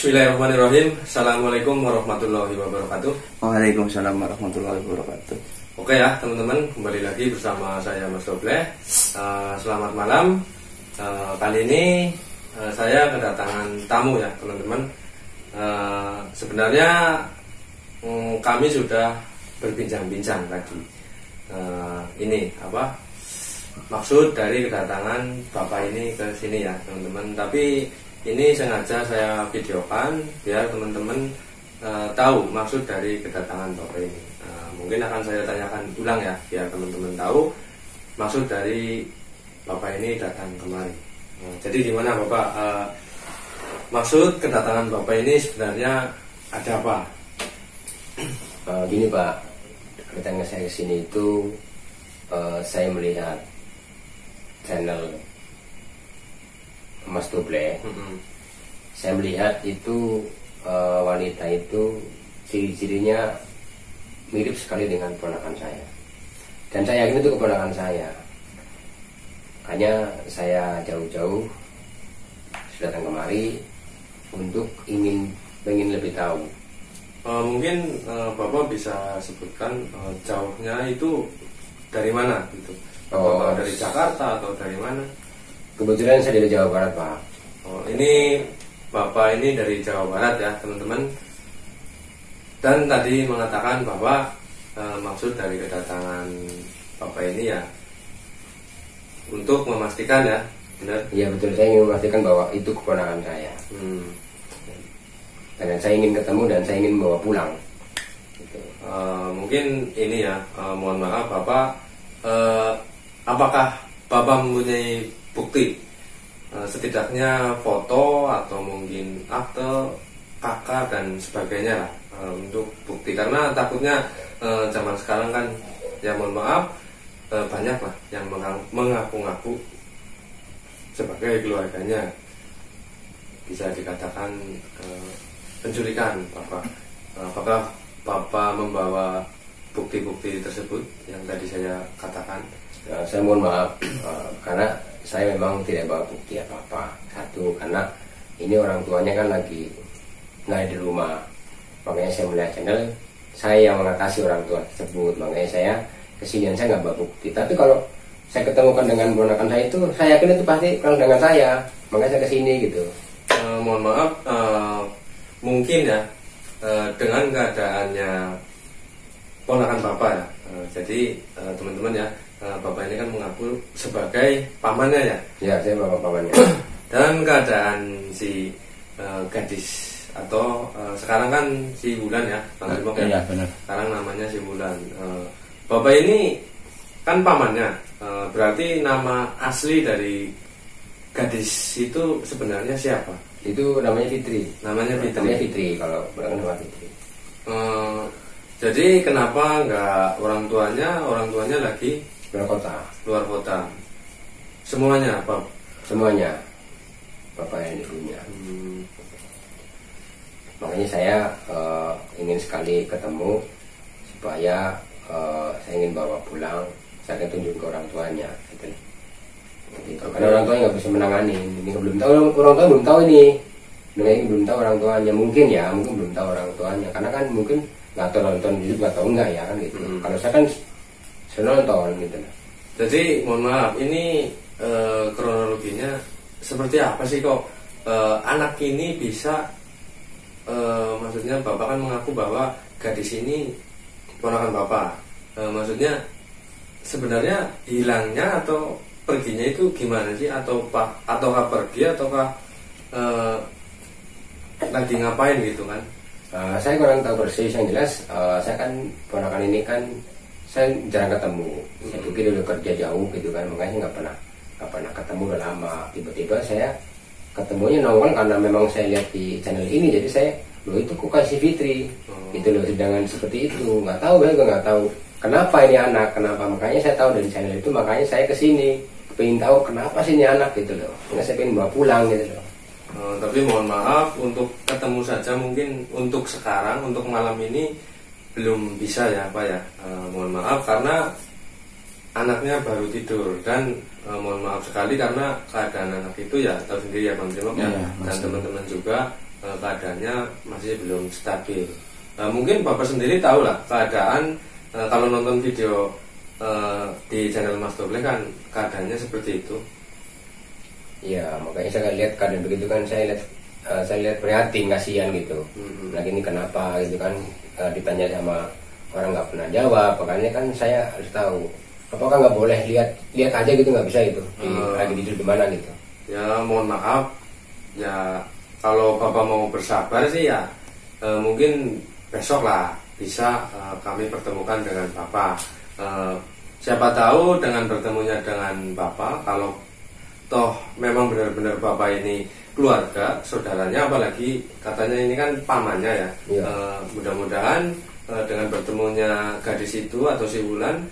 Bismillahirrahmanirrahim. Assalamualaikum warahmatullahi wabarakatuh. Waalaikumsalam warahmatullahi wabarakatuh. Oke ya teman-teman, kembali lagi bersama saya Mas Doble. Selamat malam. Kali ini saya kedatangan tamu ya teman-teman. Sebenarnya kami sudah berbincang-bincang tadi. Ini apa maksud dari kedatangan Bapak ini ke sini ya teman-teman. Tapi ini sengaja saya videokan biar teman-teman tahu maksud dari kedatangan Bapak ini. Mungkin akan saya tanyakan ulang ya biar teman-teman tahu maksud dari Bapak ini datang kemari. Jadi gimana Bapak, maksud kedatangan Bapak ini sebenarnya ada apa? Gini Pak, kedatangan saya ke sini itu saya melihat channel Mas Doble. Saya melihat itu wanita itu ciri-cirinya mirip sekali dengan ponakan saya, dan saya yakin itu keponakan saya. Hanya saya jauh-jauh sudah datang kemari untuk ingin lebih tahu. Mungkin Bapak bisa sebutkan jauhnya itu dari mana gitu? Bapak dari Jakarta atau dari mana? Kebetulan saya dari Jawa Barat Pak. Ini Bapak ini dari Jawa Barat ya teman-teman. Dan tadi mengatakan bahwa maksud dari kedatangan Bapak ini ya untuk memastikan ya, benar? Iya betul, saya ingin memastikan bahwa itu keponakan saya. Dan saya ingin ketemu dan saya ingin bawa pulang. Gitu. Mungkin ini ya, mohon maaf Bapak, apakah Bapak mempunyai bukti setidaknya foto atau mungkin akte, kakak dan sebagainya lah untuk bukti, karena takutnya zaman sekarang kan ya mohon maaf banyak lah yang mengaku-ngaku sebagai keluarganya, bisa dikatakan penculikan Bapak. Apakah Bapak membawa bukti-bukti tersebut yang tadi saya katakan? Saya mohon maaf karena saya memang tidak bawa bukti apa-apa. Satu, karena ini orang tuanya kan lagi nggak ada di rumah, makanya saya melihat channel, saya yang mengatasi orang tua tersebut, makanya saya kesinian, saya nggak bawa bukti. Tapi kalau saya ketemukan dengan ponakan saya itu, saya yakin itu pasti orang dengan saya, makanya saya kesini gitu. Mohon maaf, mungkin ya dengan keadaannya ponakan Bapak ya, jadi teman-teman ya, Bapak ini kan mengaku sebagai pamannya ya. Ya, saya bapak pamannya. Dan keadaan si gadis atau sekarang kan si Bulan ya, Bang Simok ya. Iya benar. Sekarang namanya si Bulan. Bapak ini kan pamannya, berarti nama asli dari gadis itu sebenarnya siapa? Itu namanya Fitri. Namanya Fitri. Namanya Fitri, kalau bukan nama Fitri. Jadi kenapa nggak orang tuanya lagi luar kota? Semuanya apa? Semuanya bapak yang ibunya. Makanya saya ingin sekali ketemu supaya saya ingin bawa pulang, saya akan tunjuk ke orang tuanya gitu. Karena orang tuanya nggak bisa menangani ini, belum tahu, orang tua belum tahu ini, belum tahu orang tuanya, mungkin belum tahu orang tuanya, karena kan mungkin nggak tahu nonton YouTube, nggak tahu enggak ya kan gitu. Kalau saya kan sudah nonton gitu. Jadi mohon maaf, ini kronologinya seperti apa sih kok anak ini bisa maksudnya Bapak kan mengaku bahwa gadis ini ponakan Bapak, maksudnya sebenarnya hilangnya atau perginya itu gimana sih, ataukah pergi ataukah lagi ngapain gitu kan? Saya kurang tahu persis, yang jelas saya kan ponakan ini kan saya jarang ketemu. Saya pikir udah kerja jauh gitu kan, makanya nggak pernah ketemu udah lama. Tiba-tiba saya ketemunya nongol karena memang saya lihat di channel ini, jadi saya loh itu kok kasih Fitri gitu loh, sedangkan seperti itu nggak tahu, saya juga nggak tahu kenapa ini anak, kenapa, makanya saya tahu dari channel itu, makanya saya kesini pengen tahu kenapa sih ini anak gitu loh, makanya saya pengen bawa pulang gitu loh. Tapi mohon maaf untuk ketemu saja mungkin untuk sekarang, untuk malam ini belum bisa ya Pak ya. Mohon maaf karena anaknya baru tidur, dan mohon maaf sekali karena keadaan anak itu ya tahu sendiri ya Bang Simok ya, dan teman-teman juga keadaannya masih belum stabil. Mungkin Bapak sendiri tahu lah keadaan kalau nonton video di channel Mas Doble kan keadaannya seperti itu. Ya makanya saya lihat keadaan begitu kan, saya lihat prihatin, kasihan gitu. Lagi ini kenapa gitu kan, ditanya sama orang nggak pernah jawab, makanya kan saya harus tahu. Apakah nggak boleh lihat aja gitu, nggak bisa gitu lagi tidur di mana gitu? Ya mohon maaf ya, kalau Bapak mau bersabar sih ya mungkin besok lah bisa kami pertemukan dengan Bapak. Siapa tahu dengan bertemunya dengan Bapak, kalau toh memang benar-benar Bapak ini keluarga, saudaranya, apalagi katanya ini kan pamannya ya. Mudah-mudahan dengan bertemunya gadis itu atau si Wulan,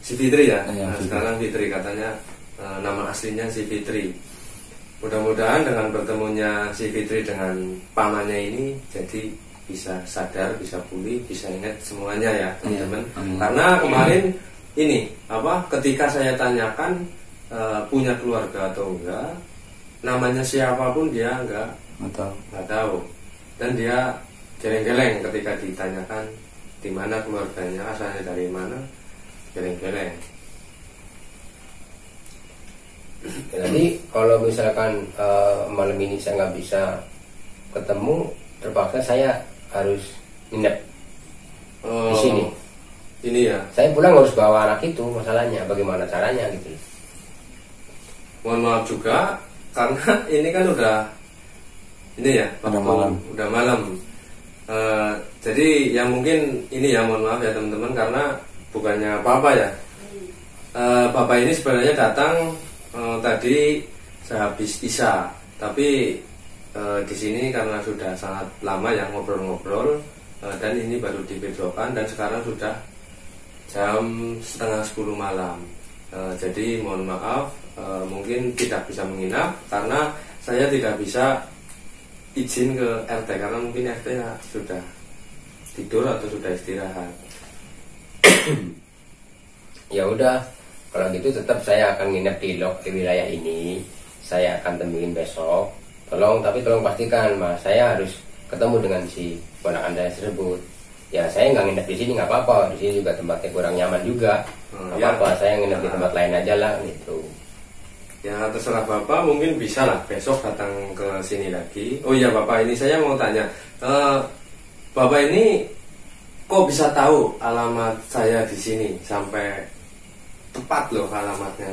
si Fitri ya, sekarang Fitri katanya, nama aslinya si Fitri. Mudah-mudahan dengan bertemunya si Fitri dengan pamannya ini jadi bisa sadar, bisa pulih, bisa ingat semuanya ya teman-teman. Karena kemarin ini ketika saya tanyakan punya keluarga atau enggak, namanya siapapun dia enggak tahu. Dan dia geleng-geleng ketika ditanyakan di mana keluarganya, asalnya dari mana, geleng-geleng. Jadi kalau misalkan malam ini saya nggak bisa ketemu, terpaksa saya harus nginep di sini. Ini ya. Saya pulang harus bawa anak itu, masalahnya bagaimana caranya gitu. Mohon maaf juga karena ini kan udah malam. Jadi ya mungkin ini ya, mohon maaf ya teman-teman, karena bukannya apa-apa ya. Bapak ini sebenarnya datang tadi sehabis Isya, tapi di sini karena sudah sangat lama ya ngobrol-ngobrol, dan ini baru divideokan dan sekarang sudah jam 9:30 malam. Jadi mohon maaf, mungkin tidak bisa menginap karena saya tidak bisa izin ke RT karena mungkin RT ya sudah tidur atau sudah istirahat. Ya udah, kalau gitu tetap saya akan nginep di wilayah ini. Saya akan temuin besok. Tolong pastikan Mas, saya harus ketemu dengan si ponakan saya tersebut. Ya saya nggak nginep di sini nggak apa-apa, di sini juga tempatnya kurang nyaman juga. Nggak apa-apa, saya nginep di tempat lain aja lah gitu. Ya terserah Bapak, mungkin bisa lah besok datang ke sini lagi. Oh iya Bapak, ini saya mau tanya, Bapak ini kok bisa tahu alamat saya di sini sampai tepat loh alamatnya?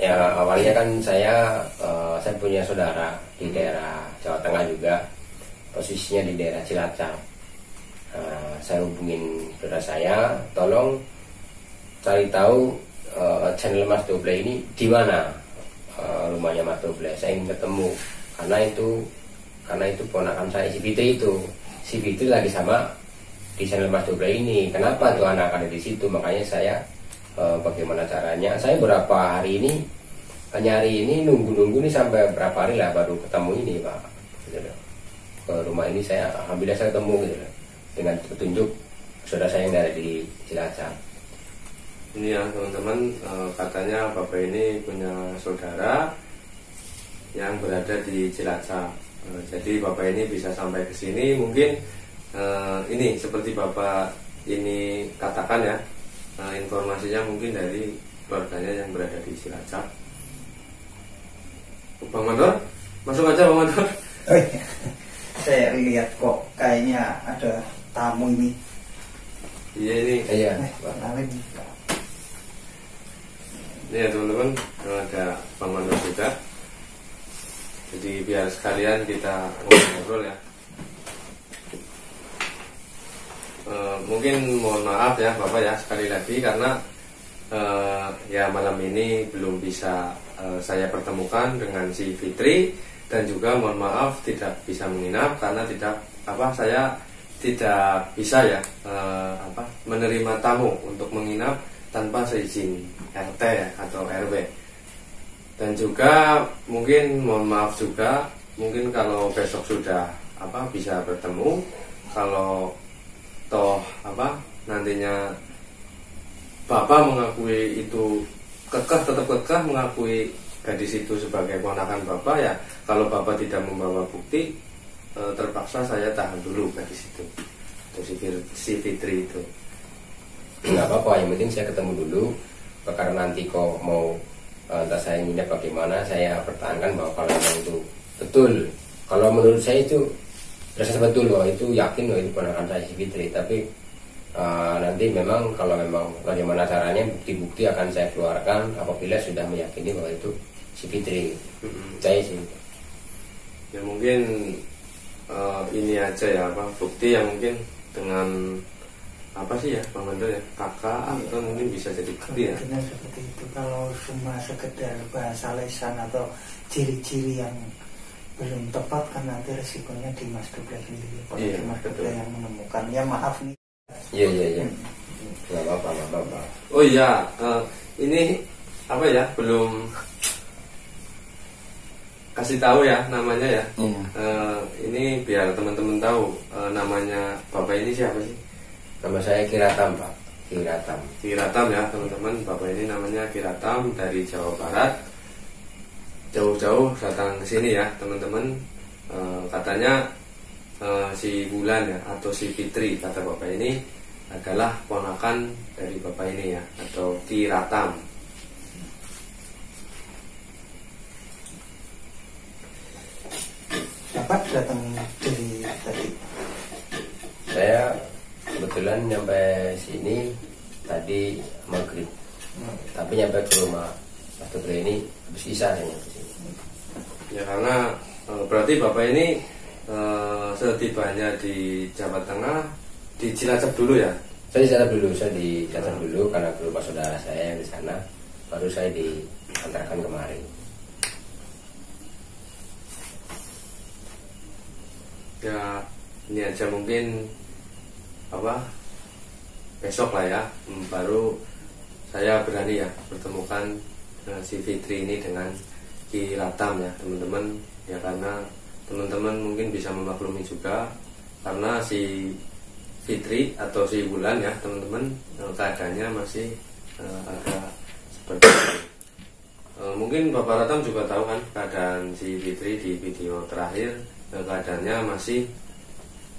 Ya awalnya kan saya punya saudara di daerah Jawa Tengah juga, posisinya di daerah Cilacap. Saya hubungin saudara saya, tolong cari tahu channel Mas Doble ini di mana rumahnya Mas Doble. Saya ingin ketemu karena itu ponakan saya, si Fitri itu. Si Fitri lagi sama di channel Mas Doble ini. Kenapa tuh anak ada di situ? Makanya saya bagaimana caranya? Saya berapa hari ini nyari ini, nunggu nih sampai berapa hari lah baru ketemu ini Pak. Gitu. Ke rumah ini saya alhamdulillah saya ketemu gitu, dengan petunjuk saudara saya yang ada di Cilacap. Ini ya teman-teman, katanya Bapak ini punya saudara yang berada di Cilacap. Jadi Bapak ini bisa sampai ke sini mungkin ini seperti Bapak ini katakan ya, informasinya mungkin dari keluarganya yang berada di Cilacap. Bang Mandor, masuk aja Bang Mandor. Oh iya. Saya lihat kok kayaknya ada tamu ini. Iya ini. Iya. Ini ya teman-teman, ada Bang Mandor juga. Jadi biar sekalian kita ngobrol ya. Mungkin mohon maaf ya Bapak ya sekali lagi karena ya malam ini belum bisa saya pertemukan dengan si Fitri, dan juga mohon maaf tidak bisa menginap karena saya tidak bisa ya menerima tamu untuk menginap tanpa seizin RT ya, atau RW. Dan juga mungkin mohon maaf juga, mungkin kalau besok sudah bisa bertemu, kalau toh nantinya Bapak mengakui itu tetap kekeh mengakui gadis itu sebagai ponakan Bapak ya, kalau Bapak tidak membawa bukti terpaksa saya tahan dulu di situ untuk si Fitri itu. Nggak apa-apa, yang penting saya ketemu dulu. Karena nanti kok mau entah saya nginep bagaimana, saya pertahankan bahwa kalau memang itu betul, kalau menurut saya itu rasa betul bahwa itu yakin bahwa itu ponakan saya si Fitri. Tapi nanti memang kalau memang bagaimana caranya, bukti-bukti akan saya keluarkan apabila sudah meyakini bahwa itu si Fitri. Saya sih ya mungkin ini aja ya, apa bukti yang mungkin dengan apa sih ya Bang Mandor ya, kakak atau mungkin bisa jadi bukti ya. Kemungkinan seperti itu. Kalau cuma sekedar bahasa lisan atau ciri-ciri yang belum tepat kan nanti resikonya di Mas Dubla sendiri. Iya, Mas Dubla betul. yang menemukan. Ya maaf nih. iya nggak apa-apa. Oh iya, ini apa ya, belum kasih tahu ya namanya ya. Ini biar teman-teman tahu namanya bapak ini siapa sih? Nama saya Kiratam, Pak. Kiratam ya teman-teman. Bapak ini namanya Kiratam, dari Jawa Barat. Jauh-jauh datang ke sini ya teman-teman. Katanya si Bulan ya atau si Fitri, kata bapak ini adalah ponakan dari bapak ini ya, atau Kiratam. Dapat datang dari tadi. Saya kebetulan nyampe sini tadi maghrib, tapi nyampe ke rumah Mas Dubla ini habis isya saya nyampe sini. Ya karena berarti bapak ini setibanya di Jawa Tengah di Cilacap dulu ya. Saya di Cilacap dulu karena ke rumah saudara saya yang di sana, baru saya diantarkan kemari. Ya ini aja mungkin apa besok lah ya, baru saya berani ya pertemukan si Fitri ini dengan Kiratam ya teman-teman ya, karena teman-teman mungkin bisa memaklumi juga karena si Fitri atau si Bulan ya teman-teman keadaannya masih agak seperti itu. Mungkin Bapak Ratam juga tahu kan keadaan si Fitri di video terakhir, keadaannya masih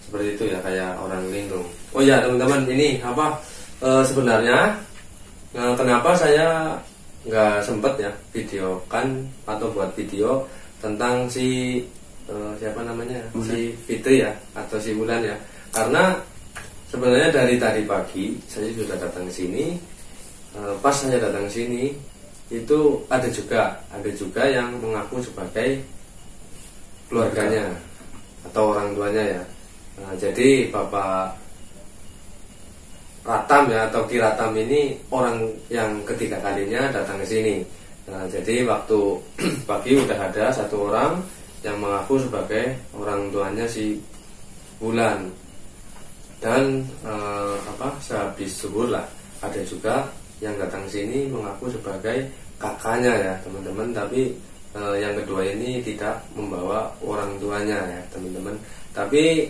seperti itu ya, kayak orang linglung. Oh ya teman-teman, ini apa sebenarnya kenapa saya nggak sempet ya videokan atau buat video tentang si siapa namanya si Fitri ya atau si Bulan ya, karena sebenarnya dari tadi pagi saya sudah datang ke sini. Pas saya datang ke sini itu ada juga yang mengaku sebagai keluarganya atau orang tuanya ya. Jadi Bapak Ratam ya atau Kiratam ini orang yang ketiga kalinya datang ke sini. Jadi waktu pagi udah ada satu orang yang mengaku sebagai orang tuanya si Bulan, dan sehabis zuhur lah ada juga yang datang ke sini mengaku sebagai kakaknya ya teman-teman. Tapi yang kedua ini tidak membawa orang tuanya ya teman-teman. Tapi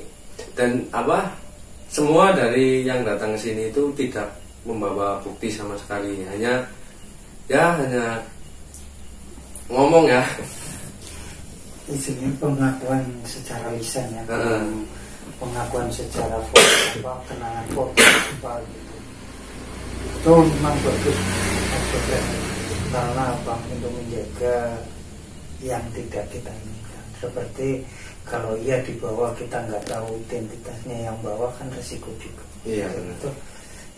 semua dari yang datang ke sini itu tidak membawa bukti sama sekali, hanya ngomong ya. Di sini pengakuan secara lisan ya, pengakuan secara foto, kenangan foto gitu. Itu memang bagus karena Bang untuk menjaga yang tidak kita inginkan. Seperti kalau ia dibawa kita nggak tahu identitasnya, yang bawa kan resiko juga. Iya itu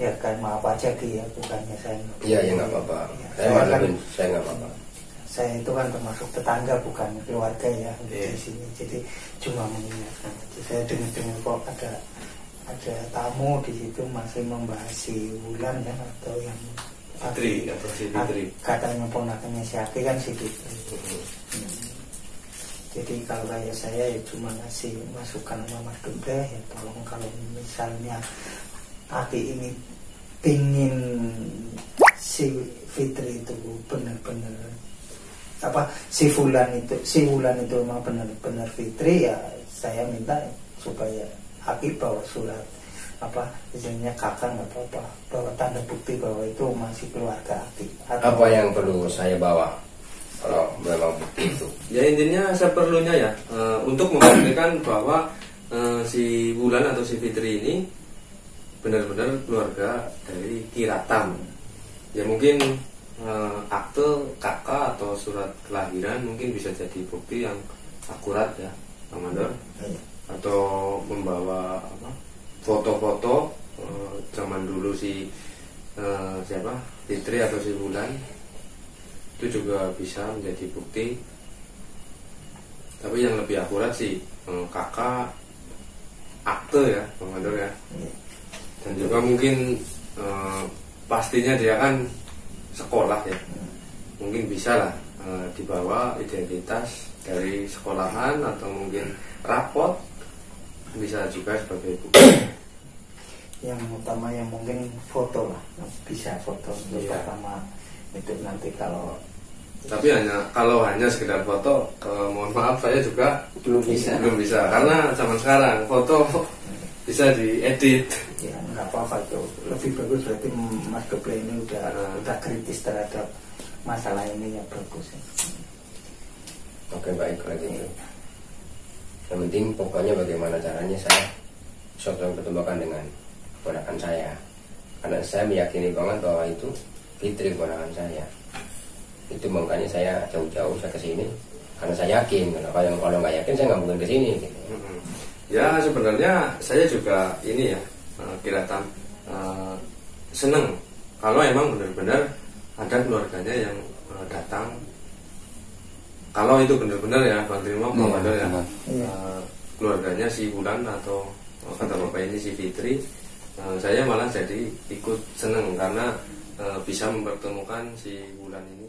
ya kan, maaf aja dia, bukannya saya. Iya nggak apa-apa. Saya nggak apa-apa. Saya itu kan termasuk tetangga bukan keluarga ya di sini, jadi cuma mengingatkan. Saya dengar kok ada tamu di situ masih membahas si Bulan ya, atau yang Fitri atau si Fitri. Katanya ponakannya si Aki kan si Fitri. Jadi kalau kayak saya ya cuma ngasih masukan sama Mas Dubla ya, tolong kalau misalnya Aki ini pingin si Fitri itu benar-benar si Bulan itu memang benar-benar Fitri, ya saya minta supaya Aki bawa surat misalnya kakak nggak apa-apa, bawa tanda bukti bahwa itu masih keluarga Aki. Apa yang perlu saya bawa kalau memang bukti itu. Ya intinya seperlunya ya untuk memastikan bahwa si Wulan atau si Fitri ini benar-benar keluarga dari Kiratam. Ya mungkin akte kakak atau surat kelahiran mungkin bisa jadi bukti yang akurat ya, Pak Mandor. Atau membawa foto-foto zaman dulu si siapa Fitri atau si Wulan, itu juga bisa menjadi bukti. Tapi yang lebih akurat sih kakak akte ya, Pak Mandor ya. Dan juga mungkin pastinya dia kan sekolah ya, mungkin bisa lah dibawa identitas dari sekolahan atau mungkin rapot, bisa juga sebagai bukti. Yang utama yang mungkin foto lah, bisa foto untuk Iya. pertama itu nanti kalau. Tapi kalau hanya sekedar foto, mohon maaf saya juga Belum bisa. karena zaman sekarang foto bisa diedit. Ya nggak apa-apa itu, lebih bagus berarti Mas Geble ini udah kritis terhadap masalah ini, ya bagus ya. Oke, baik kalau gitu. Yang penting pokoknya bagaimana caranya saya sosok pertemukan dengan keponakan saya, karena saya meyakini banget bahwa itu Fitri keponakan saya. Itu makanya saya jauh-jauh saya kesini karena saya yakin. Kalau nggak yakin saya nggak mungkin kesini gitu. Ya sebenarnya saya juga ini ya Kiratam seneng kalau emang benar-benar ada keluarganya yang datang. Kalau itu benar-benar ya Bang Trimo, Bang Mandor ya, keluarganya si Wulan atau kata bapak ini si Fitri, saya malah jadi ikut seneng karena bisa mempertemukan si Wulan ini